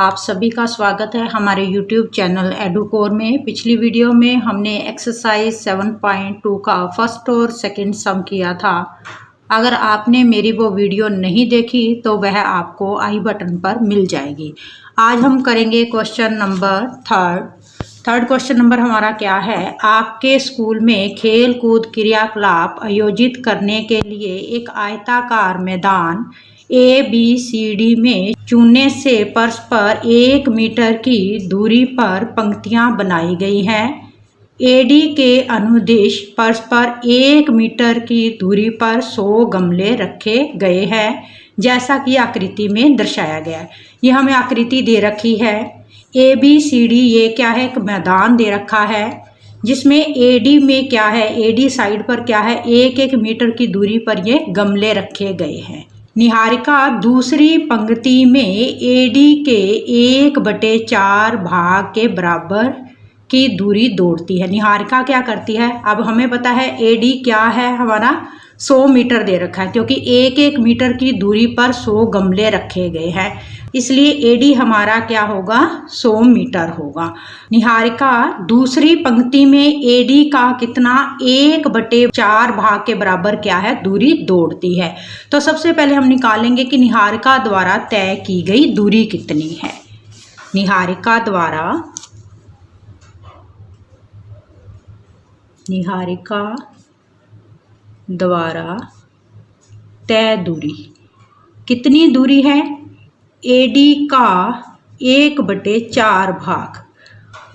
आप सभी का स्वागत है हमारे YouTube चैनल एडुकोर में। पिछली वीडियो में हमने एक्सरसाइज 7.2 का फर्स्ट और सेकंड सम किया था। अगर आपने मेरी वो वीडियो नहीं देखी तो वह आपको आई बटन पर मिल जाएगी। आज हम करेंगे question number third question number हमारा क्या है, आपके स्कूल में खेल कूद क्रियाकलाप आयोजित करने के लिए एक आयताकार मैदान ABCD में चुनने से फर्श पर 1 मीटर की दूरी पर पंक्तियां बनाई गई हैं। AD के अनुदिश फर्श पर 1 मीटर की दूरी पर 100 गमले रखे गए हैं, जैसा कि आकृति में दर्शाया गया है। ये हमें आकृति दे रखी है। ABCD ये क्या है, एक मैदान दे रखा है जिसमें AD में क्या है, AD साइड पर क्या है, 1-1 मीटर की दूरी पर ये गमले रखे गए हैं। निहारिका दूसरी पंक्ति में AD के 1/4 भाग के बराबर की दूरी दौड़ती है। निहारिका क्या करती है, अब हमें पता है AD क्या है, हमारा 100 मीटर दे रखा है, क्योंकि 1-1 मीटर की दूरी पर 100 गमले रखे गए हैं, इसलिए AD हमारा क्या होगा, 100 मीटर होगा। निहारिका दूसरी पंक्ति में AD का कितना, 1/4 भाग के बराबर क्या है, दूरी दौड़ती है। तो सबसे पहले हम निकालेंगे कि निहारिका द्वारा तय की गई दूरी कितनी है। निहारिका द्वारा तय दूरी कितनी दूरी है, AD का 1/4 भाग,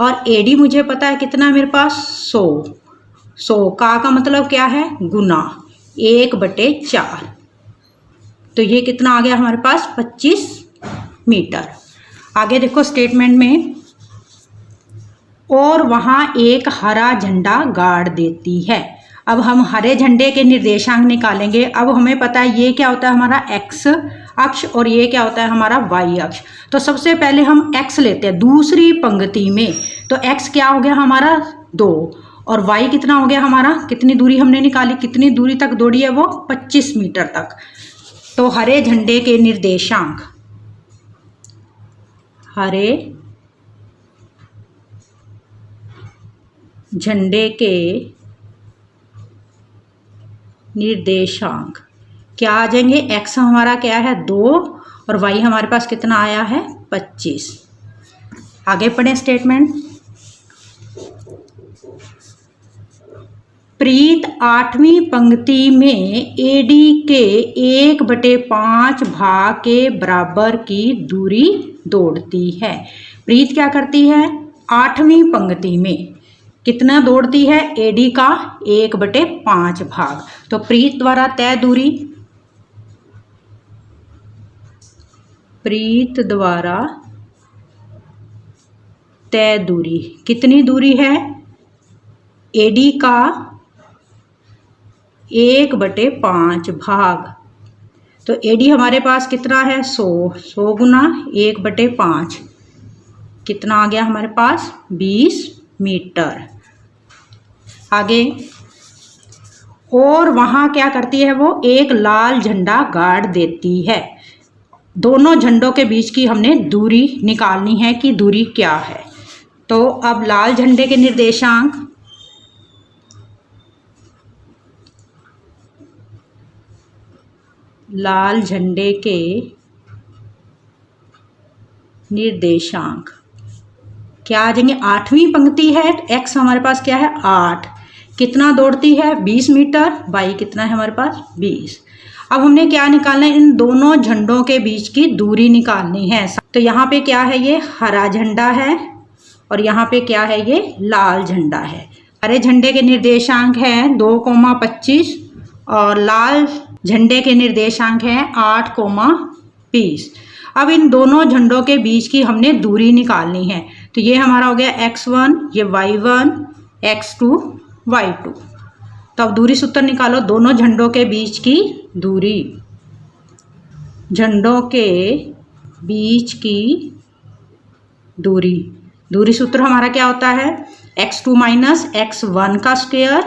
और AD मुझे पता है कितना मेरे पास, 100 का मतलब क्या है, गुना 1/4, तो ये कितना आ गया हमारे पास, 25 मीटर। आगे देखो स्टेटमेंट में, और वहां एक हरा झंडा गाड़ देती है। अब हम हरे झंडे के निर्देशांक निकालेंगे। अब हमें पता है ये क्या होता है, हमारा x अक्ष, और ये क्या होता है, हमारा y अक्ष। तो सबसे पहले हम x लेते हैं दूसरी पंक्ति में, तो x क्या हो गया हमारा 2, और y कितना हो गया हमारा, कितनी दूरी हमने निकाली, कितनी दूरी तक दौड़ी है वो, 25 मीटर तक। तो हरे झंडे के निर्देशांक, हरे झंडे के निर्देशांक क्या आ जाएंगे, x हमारा क्या है 2, और y हमारे पास कितना आया है 25। आगे पढ़ें स्टेटमेंट। प्रीत 8वीं पंक्ति में AD के 1/5 भाग के बराबर की दूरी दौड़ती है। प्रीत क्या करती है, 8वीं पंक्ति में कितना दौड़ती है, AD का 1/5 भाग। तो प्रीत द्वारा तय दूरी, प्रीत द्वारा तय दूरी कितनी दूरी है, AD का 1/5 भाग। तो AD हमारे पास कितना है, 100 गुना 1/5 कितना आ गया हमारे पास, 20 मीटर। आगे, और वहां क्या करती है वो, एक लाल झंडा गाड़ देती है। दोनों झंडों के बीच की हमने दूरी निकालनी है कि दूरी क्या है। तो अब लाल झंडे के निर्देशांक, लाल झंडे के निर्देशांक क्या आ जाएंगे, 8वीं पंक्ति है, x हमारे पास क्या है 8, कितना दौड़ती है 20 मीटर, y कितना है हमारे पास 20। अब हमने क्या निकालना है, इन दोनों झंडों के बीच की दूरी निकालनी है। तो यहाँ पे क्या है, ये हरा झंडा है, और यहाँ पे क्या है, ये लाल झंडा है। हरे झंडे के निर्देशांक है 2,25, और लाल झंडे के निर्देशांक है 8,20। अब इन दोनों झंडों के बीच की हमने दूरी निकालनी है। तो ये हमारा हो गया x1, ये y1, x2, y2। तो अब दूरी सूत्र निकालो, दोनों झंडों के बीच की दूरी, झंडों के बीच की दूरी सूत्र हमारा क्या होता है, x2 माइनस x1 का स्क्वायर,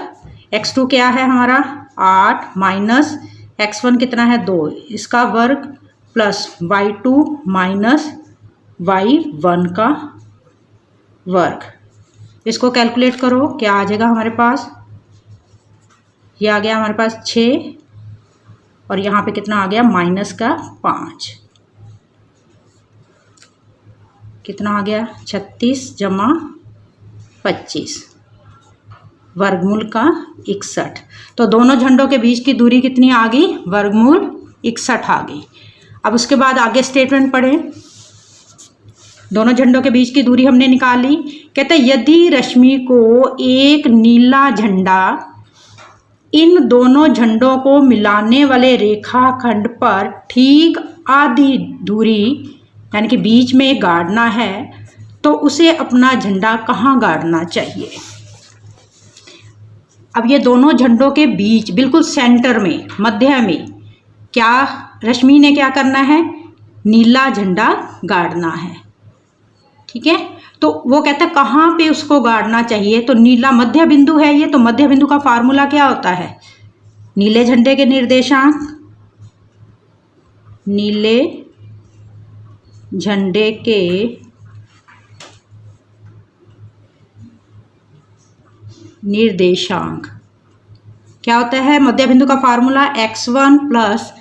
x2 क्या है हमारा 8 माइनस x1 कितना है 2, इसका वर्ग, प्लस y2 माइनस y1 का वर्ग। इसको कैलकुलेट करो, क्या आ जाएगा हमारे पास, ये आ गया हमारे पास 6 और यहाँ पे कितना आ गया -5, कितना आ गया 36 जमा 25 वर्गमूल का 61। तो दोनों झंडों के बीच की दूरी कितनी आ गई, वर्गमूल 61 आ गई। अब उसके बाद आगे स्टेटमेंट पढ़ें। दोनों झंडों के बीच की दूरी हमने निकाली। कहते हैं यदि रश्मि को एक नीला झंडा इन दोनों झंडों को मिलाने वाले रेखाखंड पर ठीक आधी दूरी यानी कि बीच में गाड़ना है तो उसे अपना झंडा कहाँ गाड़ना चाहिए। अब ये दोनों झंडों के बीच बिल्कुल सेंटर में, मध्य में क्या रश्मि ने क्या करना है, नीला झंडा गाड़ना है। ठीक है, तो वो कहता है कहाँ पे उसको गाड़ना चाहिए, तो नीला मध्य बिंदु है ये, तो मध्य बिंदु का फार्मूला क्या होता है, नीले झंडे के निर्देशांक, नीले झंडे के निर्देशांक क्या होता है, मध्य बिंदु का formula x1 plus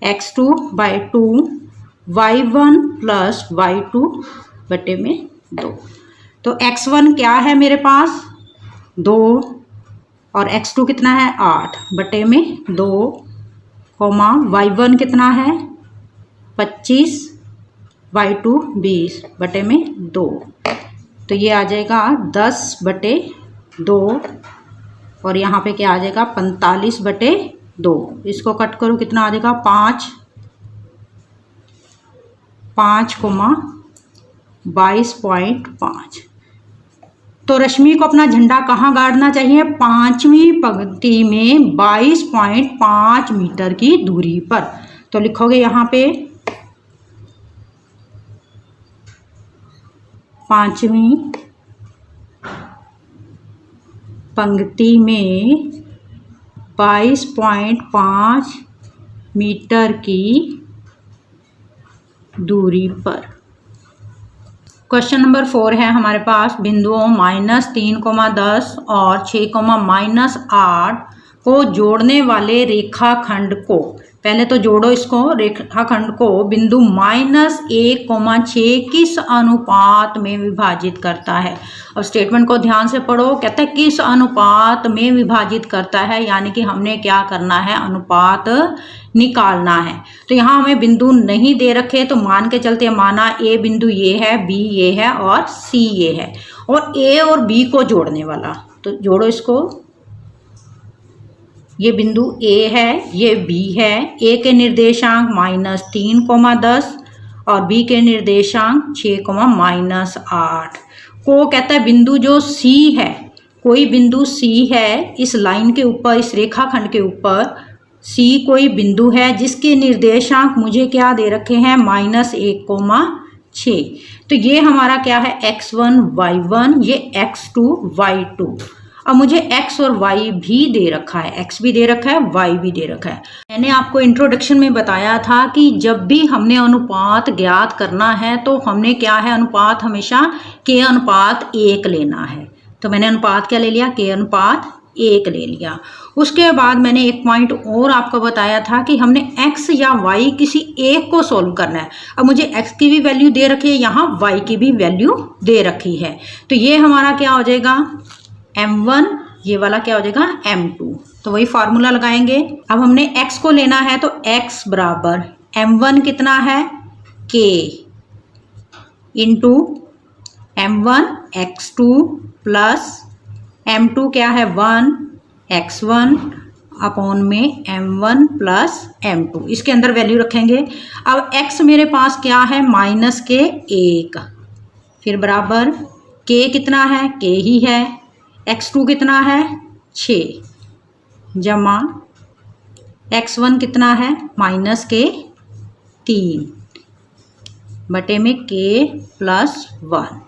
x2 by 2 y1 plus y2 बटे में 2। तो x1 क्या है मेरे पास 2 और x2 कितना है 8 बटे में 2, y1 कितना है 25, y2 20 बटे में 2। तो ये आ जाएगा 10 बटे 2 और यहाँ पे क्या आ जाएगा 45 बटे 2। इसको कट करो, कितना आ जाएगा 22.5। तो रश्मि को अपना झंडा कहाँ गाड़ना चाहिए, 5वीं पंक्ति में 22.5 मीटर की दूरी पर। तो लिखोगे यहाँ पे 5वीं पंक्ति में 22.5 मीटर की दूरी पर। क्वेश्चन नंबर 4 है हमारे पास, बिंदुओं -3,10 और 6,-8 को जोड़ने वाले रेखाखंड को, पहले तो जोड़ो इसको, रेखाखंड को बिंदु -1,6 किस अनुपात में विभाजित करता है। अब स्टेटमेंट को ध्यान से पढ़ो, कहता है किस अनुपात में विभाजित करता है, यानी कि हमने क्या करना है, अनुपात निकालना है। तो यहाँ हमें बिंदु नहीं दे रखे, तो मान के चलते माना ए बिंदु ये है, बी ये है और सी ये है, और ए और बी को जोड़ने वाला, तो जोड़ो इसको। ये बिंदु ए है, ये बी है, ए के निर्देशांक -3,10 और बी के निर्देशांक 6,-8 को कहता है बिंदु जो सी है, कोई बिंदु सी है इस लाइन के ऊपर, इस रेखाखंड के ऊपर सी कोई बिंदु है जिसके निर्देशांक मुझे क्या दे रखे हैं, -1,6। तो ये हमारा क्या है, x1 y1, ये x2 y2। अब मुझे x और y भी दे रखा है, x भी दे रखा है, y भी दे रखा है। मैंने आपको इंट्रोडक्शन में बताया था कि जब भी हमने अनुपात ज्ञात करना है तो हमने क्या है, अनुपात हमेशा k अनुपात 1 लेना है। तो मैंने अनुपात क्या ले लिया, k अनुपात 1 ले लिया। उसके बाद मैंने एक पॉइंट और आपको बताया था कि हमने x या y किसी एक को सोल्व करना है। अब मुझे x की भी वैल्यू दे रखी है, यहाँ y की भी वैल्यू दे रखी है, तो ये हमारा क्या हो जाएगा m1, ये वाला क्या हो जाएगा m2। तो वही फार्मूला लगाएंगे। अब हमने x को लेना है, तो x बराबर m1 कितना है k into m1 x2 plus m2 क्या है 1 x1 अपॉन में m1 प्लस m2, इसके अंदर वैल्यू रखेंगे। अब x मेरे पास क्या है -1, फिर बराबर k कितना है, k ही है, x2 कितना है 6 जमा x1 कितना है -3 बटे में k प्लस 1।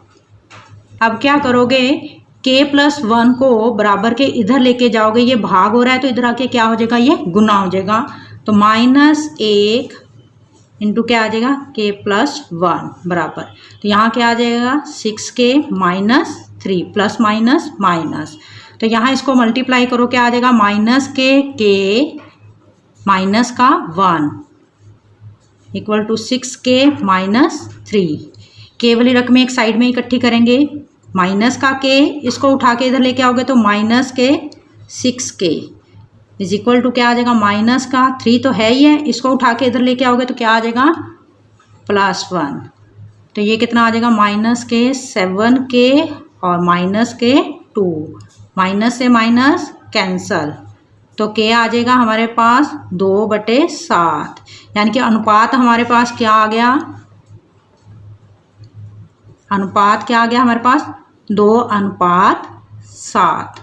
अब क्या करोगे, k प्लस 1 को बराबर के इधर लेके जाओगे, ये भाग हो रहा है तो इधर आके क्या हो जाएगा, ये गुना हो जाएगा। तो -1 इंटू क्या आ जाएगा k प्लस 1 बराबर, तो यहाँ क्या आ जाएगा 6k minus 3 plus minus minus, तो यहाँ इसको मल्टीप्लाई करो क्या आ जाएगा माइनस k माइनस का 1 equal to 6k minus 3। k वाली रकमें एक साइड में इकट्ठी करेंगे, माइनस का k इसको उठा के इधर लेके आओगे तो माइनस के 6k इज इक्वल टू क्या आ जाएगा माइनस का 3 तो है ही है, इसको उठा के इधर लेके आओगे तो क्या आ जाएगा प्लस 1, तो ये कितना आ जाएगा माइनस के 7k और माइनस के 2, माइनस से माइनस कैंसल, तो k आ जाएगा हमारे पास 2/7, यानी कि अनुपात हमारे पास क्या आ गया, अनुपात क्या आ गया हमारे पास 2:7।